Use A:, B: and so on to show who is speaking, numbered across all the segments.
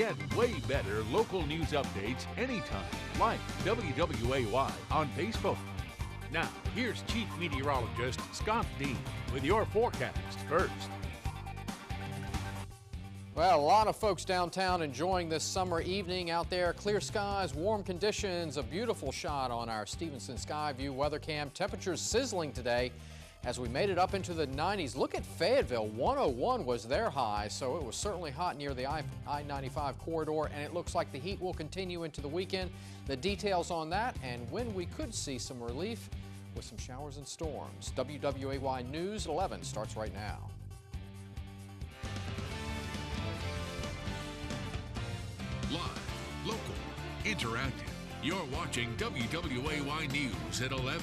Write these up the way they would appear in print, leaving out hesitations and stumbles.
A: Get way better local news updates anytime. Like WWAY on Facebook. Now, here's Chief Meteorologist Scott Dean with your forecast first.
B: Well, a lot of folks downtown enjoying this summer evening out there. Clear skies, warm conditions, a beautiful shot on our Stevenson Skyview weather cam. Temperatures sizzling today as we made it up into the 90s. Look at Fayetteville, 101 was their high, so it was certainly hot near the I-95 corridor, and it looks like the heat will continue into the weekend. The details on that and when we could see some relief with some showers and storms. WWAY News 11 starts right now.
A: Live, local, interactive. You're watching WWAY News at 11.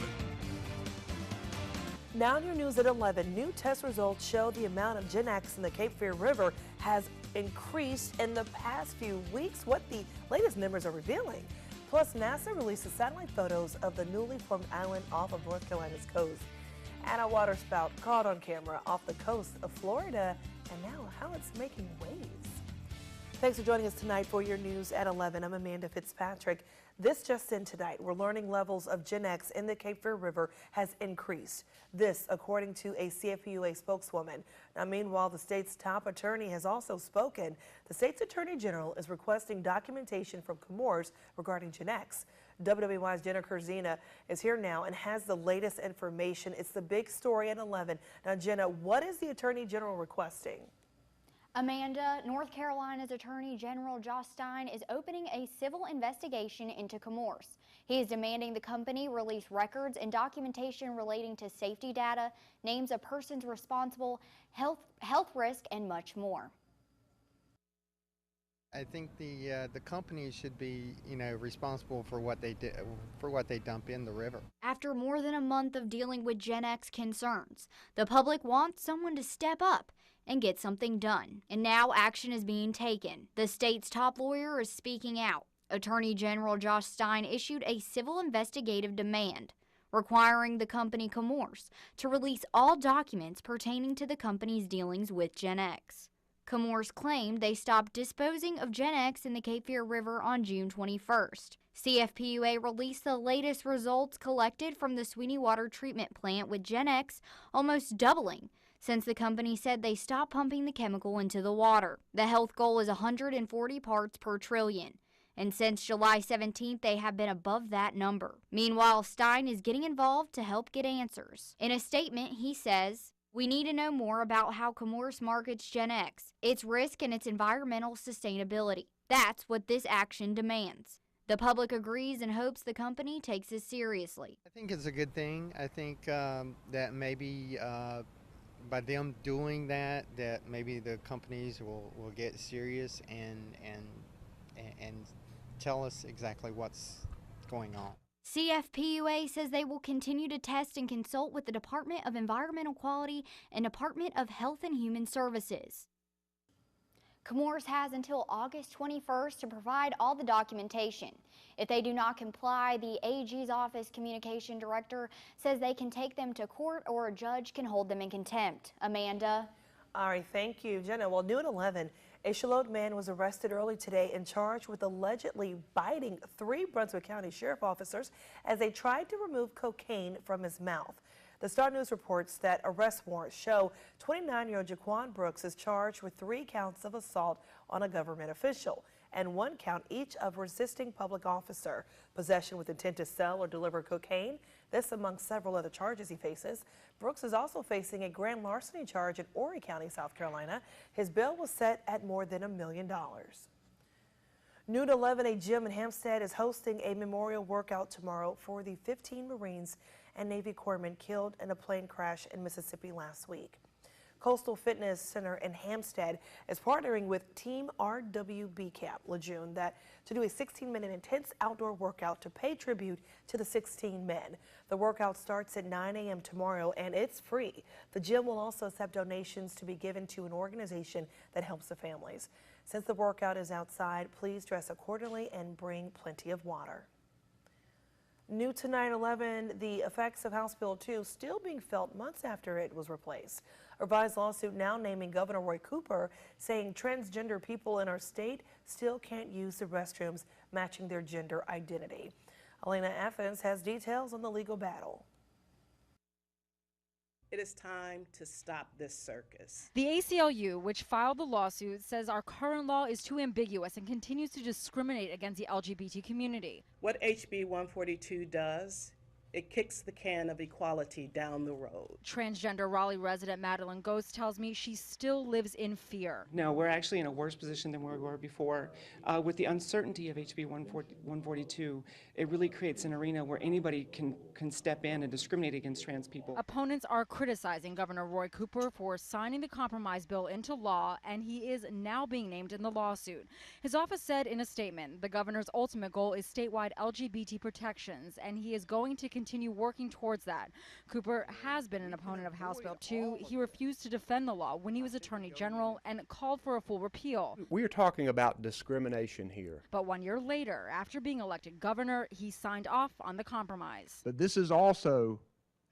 C: Now in your news at 11, new test results show the amount of Gen X in the Cape Fear River has increased in the past few weeks, what the latest numbers are revealing. Plus, NASA releases satellite photos of the newly formed island off of North Carolina's coast. And a waterspout caught on camera off the coast of Florida, and now how it's making waves. Thanks for joining us tonight for your news at 11. I'm Amanda Fitzpatrick. This just in tonight, we're learning levels of Gen X in the Cape Fear River has increased. This, according to a CFPUA spokeswoman. Now, meanwhile, the state's top attorney has also spoken. The state's attorney general is requesting documentation from Comores regarding Gen X. WWY's Jenna Kurzina is here now and has the latest information. It's the big story at 11. Now, Jenna, what is the attorney general requesting?
D: Amanda, North Carolina's Attorney General Josh Stein is opening a civil investigation into Comores. He is demanding the company release records and documentation relating to safety data, names of persons responsible, health risk, and much more.
E: I think the company should be, responsible for what they do, for what they dump in the river.
D: After more than a month of dealing with Gen X concerns, the public wants someone to step up and get something done. And now action is being taken. The state's top lawyer is speaking out. Attorney General Josh Stein issued a civil investigative demand requiring the company Comores to release all documents pertaining to the company's dealings with Gen X. Comores claimed they stopped disposing of Gen X in the Cape Fear River on June 21st. CFPUA released the latest results collected from the Sweeney Water Treatment Plant, with Gen X almost doubling since the company said they stopped pumping the chemical into the water. The health goal is 140 parts per trillion, and since July 17th, they have been above that number. Meanwhile, Stein is getting involved to help get answers. In a statement, he says, "We need to know more about how Comores markets Gen X, its risk, and its environmental sustainability. That's what this action demands." The public agrees and hopes the company takes this seriously.
E: I think it's a good thing. I think that maybe by them doing that maybe the companies will get serious and tell us exactly what's going on.
D: CFPUA says they will continue to test and consult with the Department of Environmental Quality and Department of Health and Human Services. Comores has until August 21st to provide all the documentation. If they do not comply, the AG's office communication director says they can take them to court or a judge can hold them in contempt. Amanda?
C: All right, thank you, Jenna. Well, new at 11, a Charlotte man was arrested early today and charged with allegedly biting 3 Brunswick County Sheriff officers as they tried to remove cocaine from his mouth. The Star News reports that arrest warrants show 29-year-old Jaquan Brooks is charged with 3 counts of assault on a government official and 1 count each of resisting public officer, possession with intent to sell or deliver cocaine. This among several other charges he faces. Brooks is also facing a grand larceny charge in Horry County, South Carolina. His bail was set at more than $1 million. Noon 11, a gym in Hampstead is hosting a memorial workout tomorrow for the 15 Marines and Navy corpsmen killed in a plane crash in Mississippi last week. Coastal Fitness Center in Hampstead is partnering with Team RWB Camp Lejeune to do a 16-minute intense outdoor workout to pay tribute to the 16 men. The workout starts at 9 a.m. tomorrow and it's free. The gym will also accept donations to be given to an organization that helps the families. Since the workout is outside, please dress accordingly and bring plenty of water. New tonight, 11, the effects of House Bill 2 still being felt months after it was replaced. A revised lawsuit now naming Governor Roy Cooper, saying transgender people in our state still can't use the restrooms matching their gender identity. Elena Athens has details on the legal battle.
F: It is time to stop this circus.
G: The ACLU, which filed the lawsuit, says our current law is too ambiguous and continues to discriminate against the LGBT community.
F: What HB 142 does, it kicks the can of equality down the road.
G: Transgender Raleigh resident Madeline Ghost tells me she still lives in fear.
H: No, we're actually in a worse position than we were before. With the uncertainty of HB 142, it really creates an arena where anybody can step in and discriminate against trans people.
G: Opponents are criticizing Governor Roy Cooper for signing the compromise bill into law, and he is now being named in the lawsuit. His office said in a statement, the governor's ultimate goal is statewide LGBT protections, and he is going to continue working towards that. Cooper has been an opponent of House Bill 2. He refused to defend the law when he was Attorney General and called for a full repeal.
I: We are talking about discrimination here.
G: But 1 year later, after being elected governor, he signed off on the compromise.
I: But this is also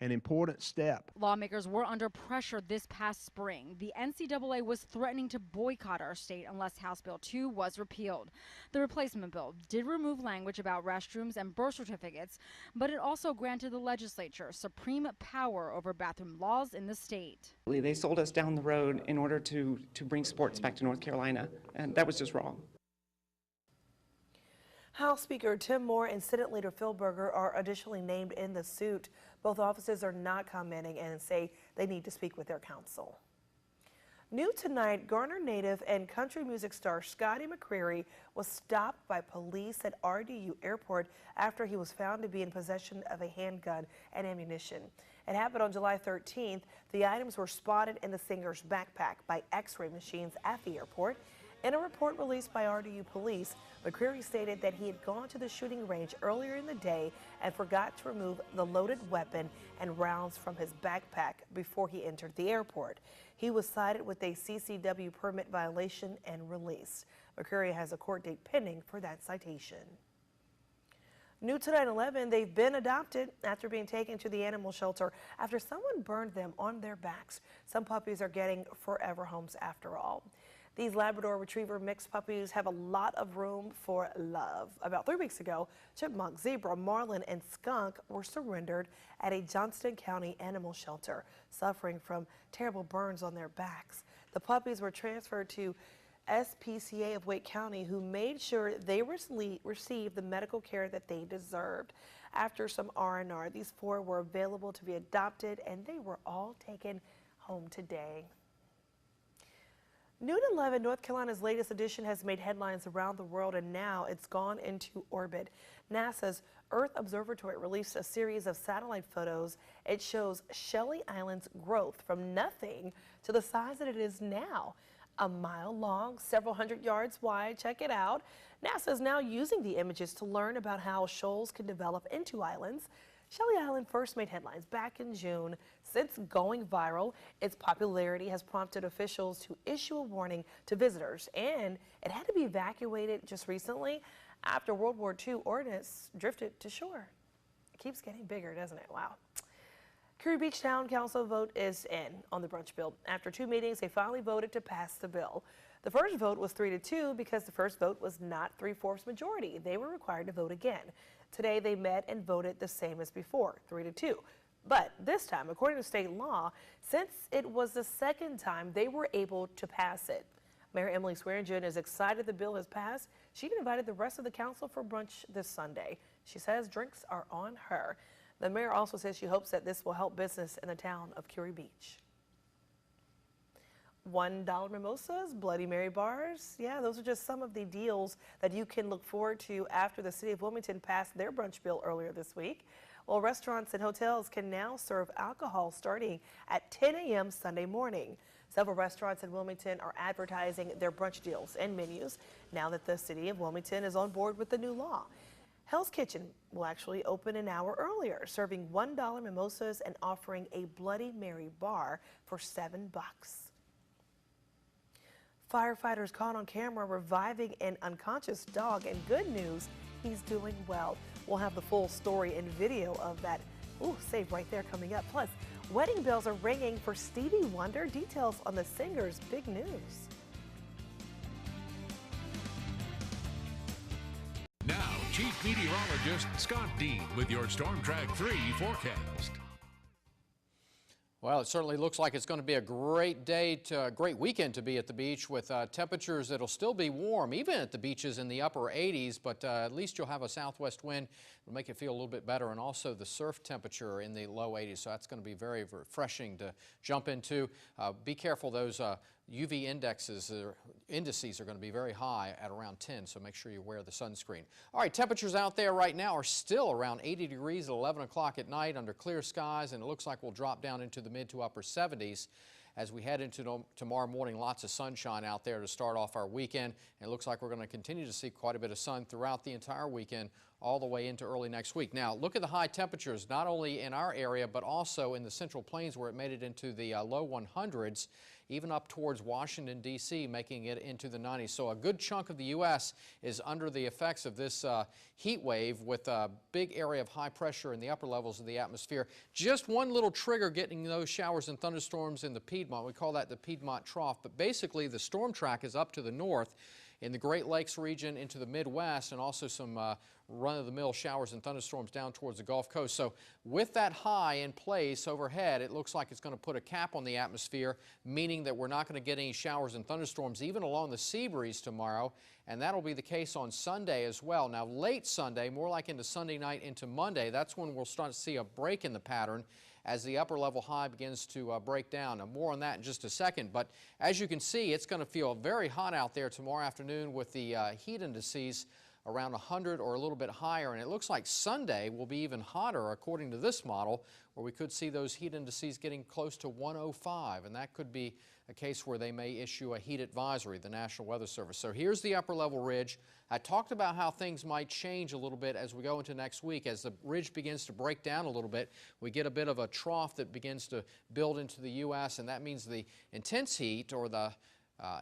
I: an important step.
G: Lawmakers were under pressure this past spring. The NCAA was threatening to boycott our state unless House Bill 2 was repealed. The replacement bill did remove language about restrooms and birth certificates, but it also granted the legislature supreme power over bathroom laws in the state.
H: They sold us down the road in order to bring sports back to North Carolina, and that was just wrong.
C: House Speaker Tim Moore and Senate Leader Phil Berger are additionally named in the suit. Both offices are not commenting and say they need to speak with their counsel. New tonight, Garner native and country music star Scotty McCreery was stopped by police at RDU Airport after he was found to be in possession of a handgun and ammunition. It happened on July 13th. The items were spotted in the singer's backpack by X-ray machines at the airport. In a report released by RDU police, McCreery stated that he had gone to the shooting range earlier in the day and forgot to remove the loaded weapon and rounds from his backpack before he entered the airport. He was cited with a CCW permit violation and released. McCreery has a court date pending for that citation. New tonight at 11, they've been adopted after being taken to the animal shelter after someone burned them on their backs. Some puppies are getting forever homes after all. These Labrador Retriever mixed puppies have a lot of room for love. About 3 weeks ago, chipmunk, zebra, marlin, and skunk were surrendered at a Johnston County animal shelter, suffering from terrible burns on their backs. The puppies were transferred to SPCA of Wake County, who made sure they received the medical care that they deserved. After some R&R, these 4 were available to be adopted, and they were all taken home today. Noon 11, North Carolina's latest edition has made headlines around the world, and now it's gone into orbit. NASA's Earth Observatory released a series of satellite photos. It shows Shelly Island's growth from nothing to the size that it is now. A mile long, several hundred yards wide. Check it out. NASA is now using the images to learn about how shoals can develop into islands. Shelly Island first made headlines back in June. Since going viral, its popularity has prompted officials to issue a warning to visitors, and it had to be evacuated just recently after World War II ordnance drifted to shore. It keeps getting bigger, doesn't it? Wow. Curie Beach Town Council vote is in on the brunch bill. After 2 meetings, they finally voted to pass the bill. The first vote was 3-2 because the first vote was not 3/4 majority. They were required to vote again. Today, they met and voted the same as before, 3-2. But this time, according to state law, since it was the second time, they were able to pass it. Mayor Emily Swearingen is excited the bill has passed. She invited the rest of the council for brunch this Sunday. She says drinks are on her. The mayor also says she hopes that this will help business in the town of Curie Beach. $1 mimosas, Bloody Mary bars. Yeah, those are just some of the deals that you can look forward to after the city of Wilmington passed their brunch bill earlier this week. Well, restaurants and hotels can now serve alcohol starting at 10 a.m. Sunday morning. Several restaurants in Wilmington are advertising their brunch deals and menus now that the city of Wilmington is on board with the new law. Hell's Kitchen will actually open an hour earlier, serving $1 mimosas and offering a Bloody Mary bar for $7. Firefighters caught on camera reviving an unconscious dog, and good news, he's doing well. We'll have the full story and video of that saved right there coming up. Plus, Wedding bells are ringing for Stevie Wonder. Details on the singer's big news.
A: Now, Chief Meteorologist Scott Dean with your Storm Track 3 forecast.
B: Well, it certainly looks like it's going to be a great day, great weekend to be at the beach with temperatures that'll still be warm, even at the beaches in the upper 80s, but at least you'll have a southwest wind. It'll make it feel a little bit better, and also the surf temperature in the low 80s, so that's going to be very refreshing to jump into. Be careful, those UV indices are going to be very high at around 10, so make sure you wear the sunscreen. All right, temperatures out there right now are still around 80 degrees at 11 o'clock at night under clear skies, and it looks like we'll drop down into the mid to upper 70s as we head into tomorrow morning. Lots of sunshine out there to start off our weekend, and it looks like we're going to continue to see quite a bit of sun throughout the entire weekend all the way into early next week. Now, look at the high temperatures, not only in our area, but also in the Central Plains where it made it into the low 100s. Even up towards Washington, D.C., making it into the 90s. So a good chunk of the U.S. is under the effects of this heat wave with a big area of high pressure in the upper levels of the atmosphere. Just one little trigger getting those showers and thunderstorms in the Piedmont. We call that the Piedmont Trough. But basically, the storm track is up to the north in the Great Lakes region into the Midwest, and also some run-of-the-mill showers and thunderstorms down towards the Gulf Coast. So with that high in place overhead, it looks like it's going to put a cap on the atmosphere, meaning that we're not going to get any showers and thunderstorms even along the sea breeze tomorrow, and that'll be the case on Sunday as well. Now, late Sunday, more like into Sunday night into Monday, that's when we'll start to see a break in the pattern as the upper level high begins to break down. Now, more on that in just a second, but as you can see, it's going to feel very hot out there tomorrow afternoon with the heat indices around 100 or a little bit higher, and it looks like Sunday will be even hotter according to this model, where we could see those heat indices getting close to 105, and that could be a case where they may issue a heat advisory, the National Weather Service. So here's the upper level ridge. I talked about how things might change a little bit as we go into next week. As the ridge begins to break down a little bit, we get a bit of a trough that begins to build into the U.S., and that means the intense heat or the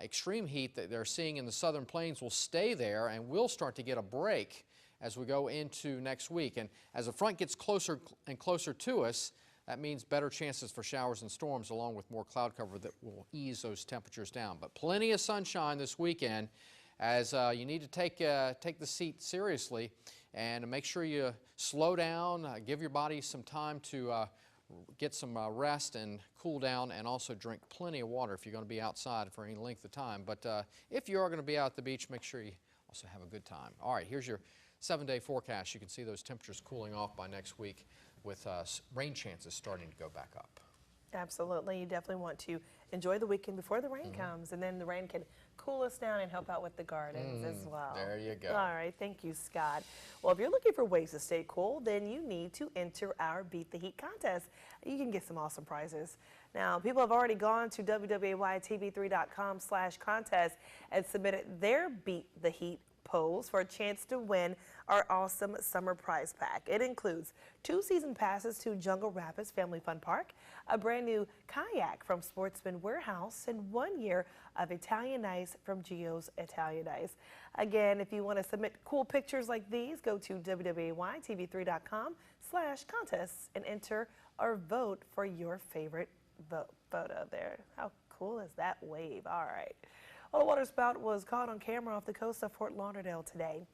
B: extreme heat that they're seeing in the southern plains will stay there, and we'll start to get a break as we go into next week. And as the front gets closer and closer to us, that means better chances for showers and storms, along with more cloud cover that will ease those temperatures down. But plenty of sunshine this weekend, as you need to take the heat seriously and make sure you slow down, give your body some time to get some rest and cool down, and also drink plenty of water if you're going to be outside for any length of time. But if you are going to be out at the beach, make sure you also have a good time. All right, here's your 7-day forecast. You can see those temperatures cooling off by next week, with rain chances starting to go back up.
C: Absolutely. You definitely want to enjoy the weekend before the rain comes, and then the rain can cool us down and help out with the gardens as well.
B: There you go.
C: All right. Thank you, Scott. Well, if you're looking for ways to stay cool, then you need to enter our Beat the Heat contest. You can get some awesome prizes. Now, people have already gone to wwaytv3.com/contest and submitted their Beat the Heat polls for a chance to win our awesome summer prize pack. It includes 2 season passes to Jungle Rapids Family Fun Park, a brand new kayak from Sportsman Warehouse, and 1 year of Italian Ice from Gio's Italian Ice. Again, if you want to submit cool pictures like these, go to wwaytv3.com/contests and enter or vote for your favorite photo there. How cool is that wave? All right. Well, a waterspout was caught on camera off the coast of Fort Lauderdale today.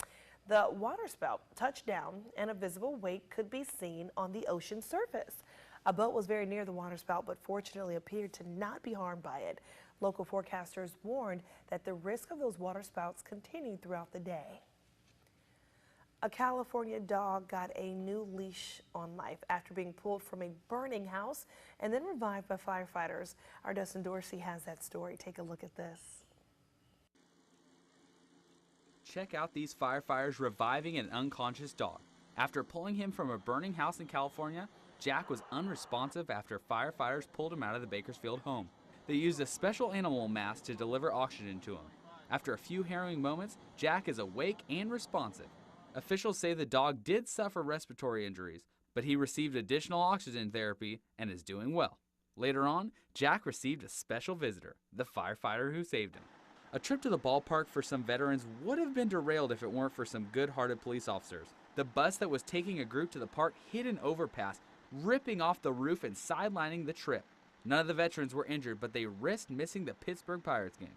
C: The waterspout touched down, and a visible wake could be seen on the ocean surface. A boat was very near the waterspout, but fortunately appeared to not be harmed by it. Local forecasters warned that the risk of those waterspouts continued throughout the day. A California dog got a new leash on life after being pulled from a burning house and then revived by firefighters. Our Dustin Dorsey has that story. Take a look at this.
J: Check out these firefighters reviving an unconscious dog. After pulling him from a burning house in California, Jack was unresponsive after firefighters pulled him out of the Bakersfield home. They used a special animal mask to deliver oxygen to him. After a few harrowing moments, Jack is awake and responsive. Officials say the dog did suffer respiratory injuries, but he received additional oxygen therapy and is doing well. Later on, Jack received a special visitor, the firefighter who saved him. A trip to the ballpark for some veterans would have been derailed if it weren't for some good-hearted police officers. The bus that was taking a group to the park hit an overpass ripping off the roof and sidelining the trip. None of the veterans were injured, but they risked missing the Pittsburgh Pirates game.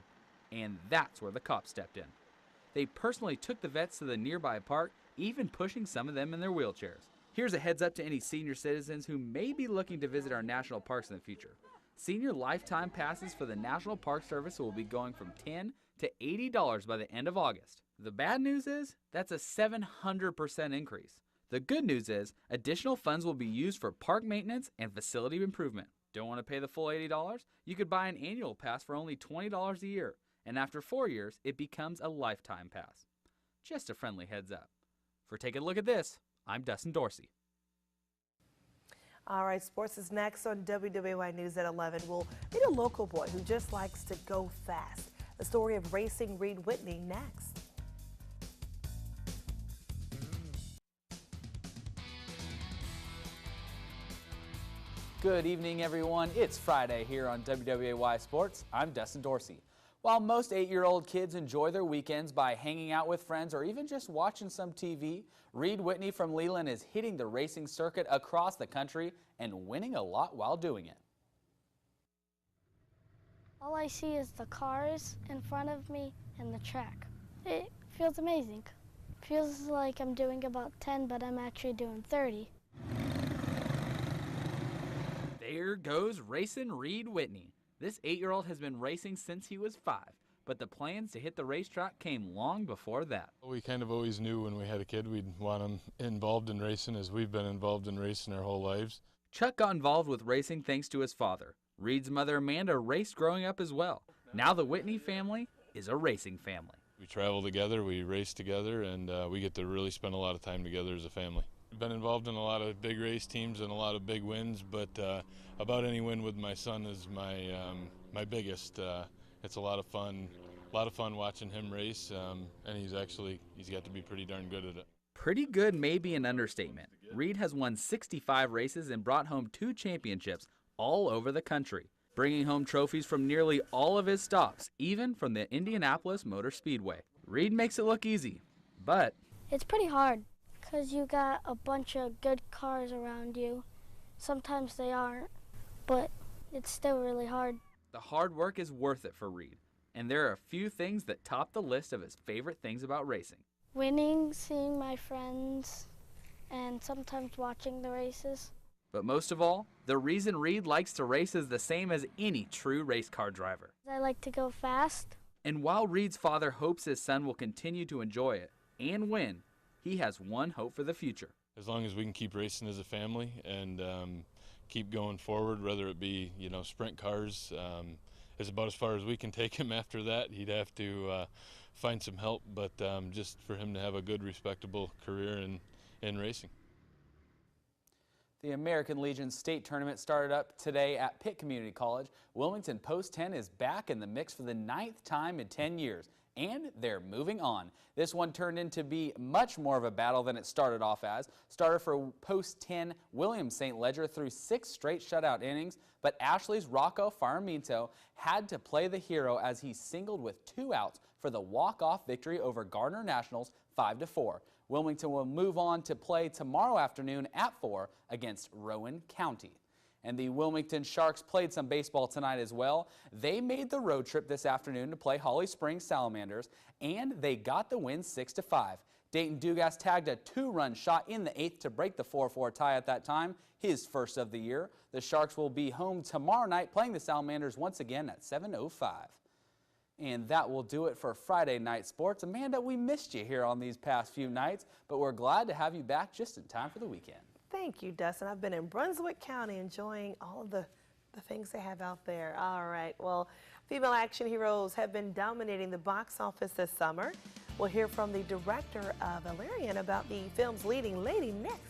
J: And that's where the cops stepped in. They personally took the vets to the nearby park, even pushing some of them in their wheelchairs. Here's a heads up to any senior citizens who may be looking to visit our national parks in the future. Senior lifetime passes for the National Park Service will be going from $10 to $80 by the end of August. The bad news is that's a 700% increase. The good news is additional funds will be used for park maintenance and facility improvement. Don't want to pay the full $80? You could buy an annual pass for only $20 a year, and after 4 years, it becomes a lifetime pass. Just a friendly heads up. For Take a Look at This, I'm Dustin Dorsey.
C: All right, sports is next on WWY News at 11. We'll meet a local boy who just likes to go fast. The story of racing Reed Whitney next.
J: Good evening, everyone. It's Friday here on WWAY Sports. I'm Dustin Dorsey. While most 8-year-old kids enjoy their weekends by hanging out with friends or even just watching some TV, Reed Whitney from Leland is hitting the racing circuit across the country and winning a lot while doing it.
K: All I see is the cars in front of me and the track. It feels amazing. It feels like I'm doing about 10, but I'm actually doing 30.
J: There goes racing Reed Whitney. This 8-year-old has been racing since he was 5, but the plans to hit the racetrack came long before that.
L: We kind of always knew when we had a kid we'd want him involved in racing, as we've been involved in racing our whole lives.
J: Chuck got involved with racing thanks to his father. Reed's mother Amanda raced growing up as well. Now the Whitney family is a racing family.
L: We travel together, we race together, and we get to really spend a lot of time together as a family. I've been involved in a lot of big race teams and a lot of big wins, but about any win with my son is my biggest. It's a lot of fun watching him race, and he's got to be pretty darn good at it.
J: Pretty good may be an understatement. Reed has won 65 races and brought home 2 championships all over the country, bringing home trophies from nearly all of his stops, even from the Indianapolis Motor Speedway. Reed makes it look easy, but
K: it's pretty hard because you got a bunch of good cars around you. Sometimes they aren't, but it's still really hard.
J: The hard work is worth it for Reed, and there are a few things that top the list of his favorite things about racing.
K: Winning, seeing my friends, and sometimes watching the races.
J: But most of all, the reason Reed likes to race is the same as any true race car driver.
K: I like to go fast.
J: And while Reed's father hopes his son will continue to enjoy it and win, he has one hope for the future.
L: As long as we can keep racing as a family and keep going forward, whether it be sprint cars, is about as far as we can take him. After that, he'd have to find some help, but just for him to have a good, respectable career in racing.
J: The American Legion State Tournament started up today at Pitt Community College. Wilmington Post 10 is back in the mix for the 9th time in 10 years, and they're moving on. This one turned into be much more of a battle than it started off as. Starter for Post 10, William St. Ledger, threw 6 straight shutout innings, but Ashley's Rocco Farmento had to play the hero as he singled with 2 outs for the walk-off victory over Gardner Nationals 5-4. Wilmington will move on to play tomorrow afternoon at 4 against Rowan County. And the Wilmington Sharks played some baseball tonight as well. They made the road trip this afternoon to play Holly Springs Salamanders, and they got the win 6-5. Dayton Dugas tagged a 2-run shot in the 8th to break the 4-4 tie at that time, his first of the year. The Sharks will be home tomorrow night playing the Salamanders once again at 7:05. And that will do it for Friday Night Sports. Amanda, we missed you here on these past few nights, but we're glad to have you back just in time for the weekend.
C: Thank you, Dustin. I've been in Brunswick County enjoying all of the things they have out there. All right, well, female action heroes have been dominating the box office this summer. We'll hear from the director of Allyson about the film's leading lady next.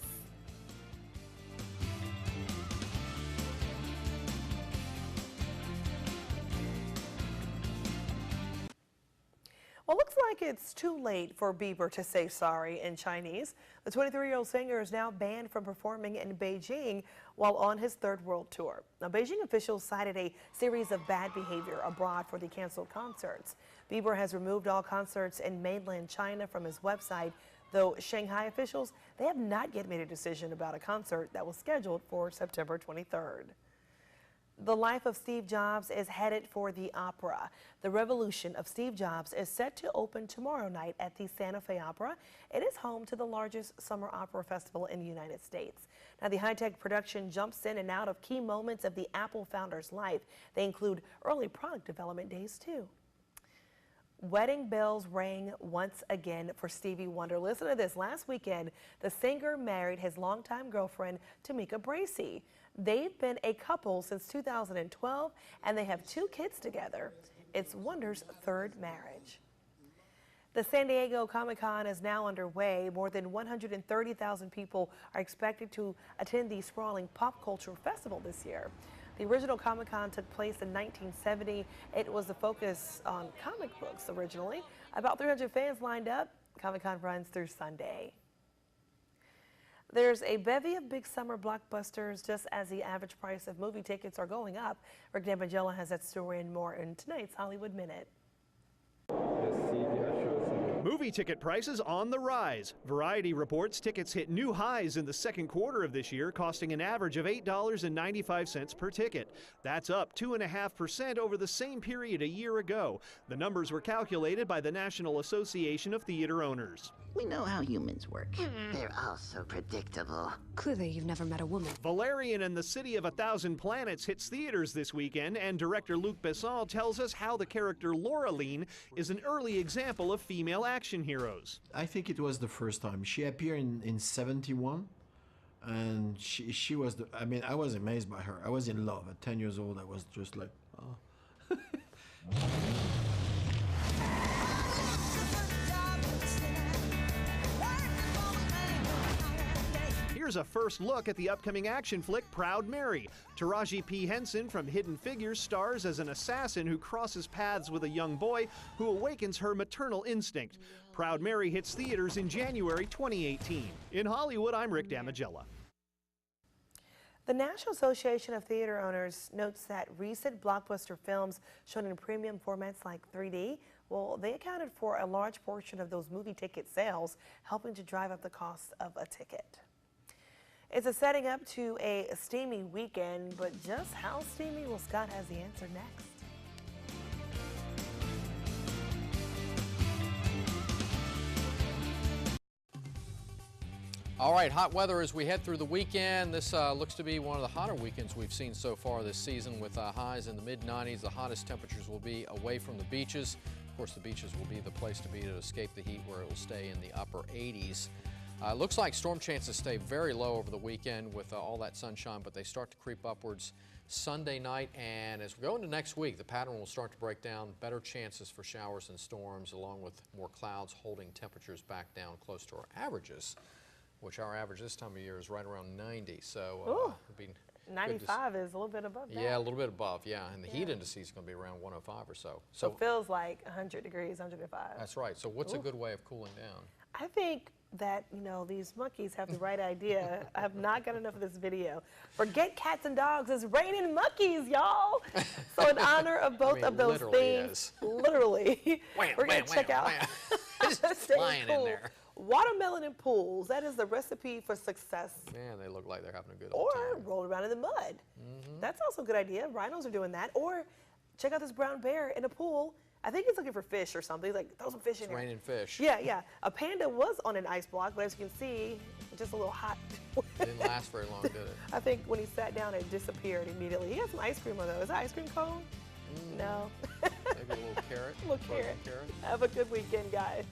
C: Well, looks like it's too late for Bieber to say sorry in Chinese. The 23-year-old singer is now banned from performing in Beijing while on his third world tour. Now, Beijing officials cited a series of bad behavior abroad for the canceled concerts. Bieber has removed all concerts in mainland China from his website though Shanghai officials, they have not yet made a decision about a concert that was scheduled for September 23rd. The Life of Steve Jobs is headed for the opera. The Revolution of Steve Jobs is set to open tomorrow night at the Santa Fe Opera. It is home to the largest summer opera festival in the United States. Now, the high-tech production jumps in and out of key moments of the Apple founder's life. They include early product development days, too. Wedding bells rang once again for Stevie Wonder. Listen to this. Last weekend, the singer married his longtime girlfriend, Tamika Bracey. They've been a couple since 2012, and they have 2 kids together. It's Wonder's 3rd marriage. The San Diego Comic-Con is now underway. More than 130,000 people are expected to attend the sprawling pop culture festival this year. The original Comic-Con took place in 1970. It was the focus on comic books originally. About 300 fans lined up. Comic-Con runs through Sunday. There's a bevy of big summer blockbusters just as the average price of movie tickets are going up. Rick D'Angelo has that story and more in tonight's Hollywood Minute.
M: Movie ticket prices on the rise. Variety reports tickets hit new highs in the second quarter of this year, costing an average of $8.95 per ticket. That's up 2.5% over the same period a year ago. The numbers were calculated by the National Association of Theater Owners.
N: We know how humans work. They're all so predictable.
O: Clearly, you've never met a woman.
M: Valerian and the City of a Thousand Planets hits theaters this weekend, and director Luc Besson tells us how the character Laureline is an early example of female action heroes.
P: I think it was the first time. She appeared in 71, and she was I mean, I was amazed by her. I was in love. At 10 years old, I was just like, oh.
M: Here's a first look at the upcoming action flick Proud Mary. Taraji P. Henson from Hidden Figures stars as an assassin who crosses paths with a young boy who awakens her maternal instinct. Proud Mary hits theaters in January 2018. In Hollywood, I'm Rick D'Angelo.
C: The National Association of Theater Owners notes that recent blockbuster films shown in premium formats like 3D, well, they accounted for a large portion of those movie ticket sales, helping to drive up the cost of a ticket. It's a setting up to a steamy weekend, but just how steamy? Well, Scott has the answer next.
B: All right, hot weather as we head through the weekend. This looks to be one of the hotter weekends we've seen so far this season, with highs in the mid-90s. The hottest temperatures will be away from the beaches. Of course, the beaches will be the place to be to escape the heat, where it will stay in the upper 80s. Looks like storm chances stay very low over the weekend with all that sunshine, but they start to creep upwards Sunday night. And as we go into next week, the pattern will start to break down. Better chances for showers and storms, along with more clouds holding temperatures back down close to our averages, which our average this time of year is right around 90. So it'll be
C: 95 is a little bit above that.
B: Yeah, a little bit above, yeah. And the heat indices is going to be around 105 or so.
C: So it feels like 100 degrees, 105.
B: That's right. So what's a good way of cooling down?
C: I think that, you know, these monkeys have the right idea. I have not got enough of this video. Forget cats and dogs, it's raining monkeys, y'all. So in honor of both of those things, literally, we're going to check out
B: Just flying in there.
C: Watermelon in pools. That is the recipe for success.
B: Man, they look like they're having a good old time.
C: Or roll around in the mud. That's also a good idea. Rhinos are doing that. Or check out this brown bear in a pool. I think he's looking for fish or something. He's like, throw some fish in there.
B: It's raining fish.
C: Yeah, yeah. A panda was on an ice block, but as you can see, just a little hot.
B: It didn't last very long, did it?
C: I think when he sat down, it disappeared immediately. He had some ice cream on though. Is that ice cream cone? No.
B: Maybe a little carrot.
C: A little carrot. Have a good weekend, guys.